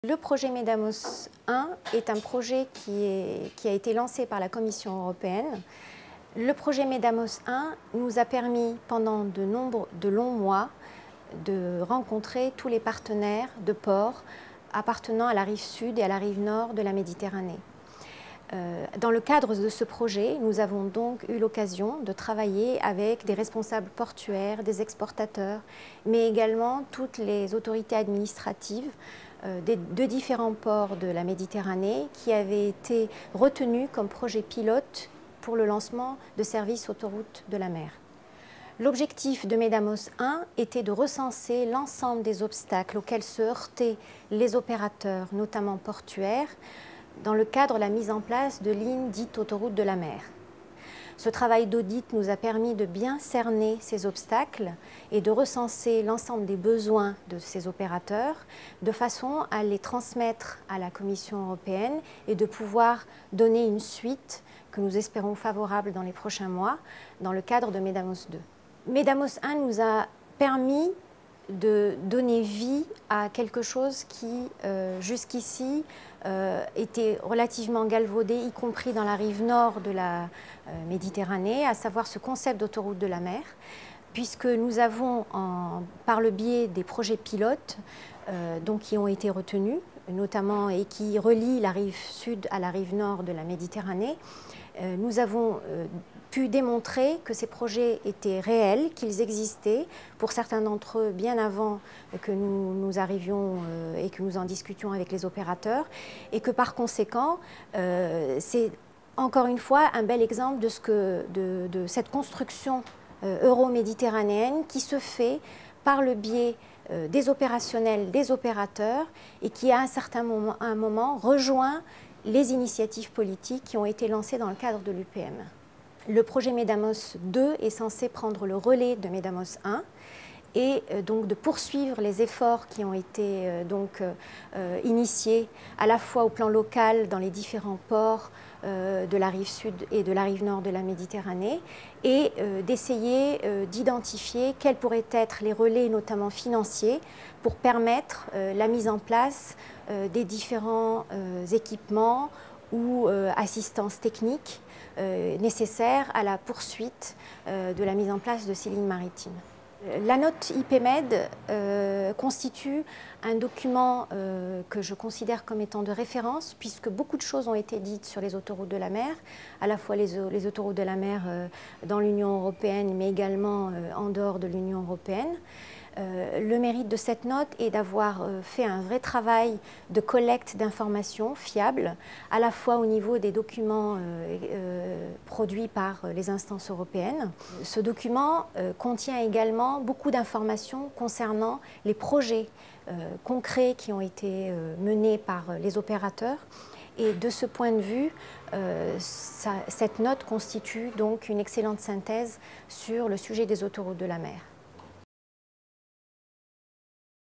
Le projet MEDAMOS 1 est un projet qui a été lancé par la Commission européenne. Le projet MEDAMOS 1 nous a permis pendant de longs mois de rencontrer tous les partenaires de ports appartenant à la rive sud et à la rive nord de la Méditerranée. Dans le cadre de ce projet, nous avons donc eu l'occasion de travailler avec des responsables portuaires, des exportateurs, mais également toutes les autorités administratives de différents ports de la Méditerranée qui avaient été retenus comme projet pilote pour le lancement de services autoroutes de la mer. L'objectif de MEDAMOS 1 était de recenser l'ensemble des obstacles auxquels se heurtaient les opérateurs, notamment portuaires, dans le cadre de la mise en place de lignes dites autoroutes de la mer. Ce travail d'audit nous a permis de bien cerner ces obstacles et de recenser l'ensemble des besoins de ces opérateurs de façon à les transmettre à la Commission européenne et de pouvoir donner une suite que nous espérons favorable dans les prochains mois dans le cadre de MEDAMOS 2. MEDAMOS 1 nous a permis de donner vie à quelque chose qui, jusqu'ici, était relativement galvaudé, y compris dans la rive nord de la Méditerranée, à savoir ce concept d'autoroute de la mer, puisque nous avons, par le biais des projets pilotes qui ont été retenus, notamment et qui relient la rive sud à la rive nord de la Méditerranée, nous avons pu démontrer que ces projets étaient réels, qu'ils existaient, pour certains d'entre eux bien avant que nous arrivions et que nous en discutions avec les opérateurs, et que par conséquent, c'est encore une fois un bel exemple de cette construction euro-méditerranéenne qui se fait par le biais des opérationnels, des opérateurs, et qui à un moment rejoint les initiatives politiques qui ont été lancées dans le cadre de l'UPM. Le projet MEDAMOS 2 est censé prendre le relais de MEDAMOS 1 et donc de poursuivre les efforts qui ont été initiés à la fois au plan local dans les différents ports de la rive sud et de la rive nord de la Méditerranée et d'essayer d'identifier quels pourraient être les relais, notamment financiers, pour permettre la mise en place des différents équipements ou assistance technique nécessaires à la poursuite de la mise en place de ces lignes maritimes. La note IPMED constitue un document que je considère comme étant de référence puisque beaucoup de choses ont été dites sur les autoroutes de la mer, à la fois les autoroutes de la mer dans l'Union européenne mais également en dehors de l'Union européenne. Le mérite de cette note est d'avoir fait un vrai travail de collecte d'informations fiables, à la fois au niveau des documents produits par les instances européennes. Ce document contient également beaucoup d'informations concernant les projets concrets qui ont été menés par les opérateurs. Et de ce point de vue, cette note constitue donc une excellente synthèse sur le sujet des autoroutes de la mer.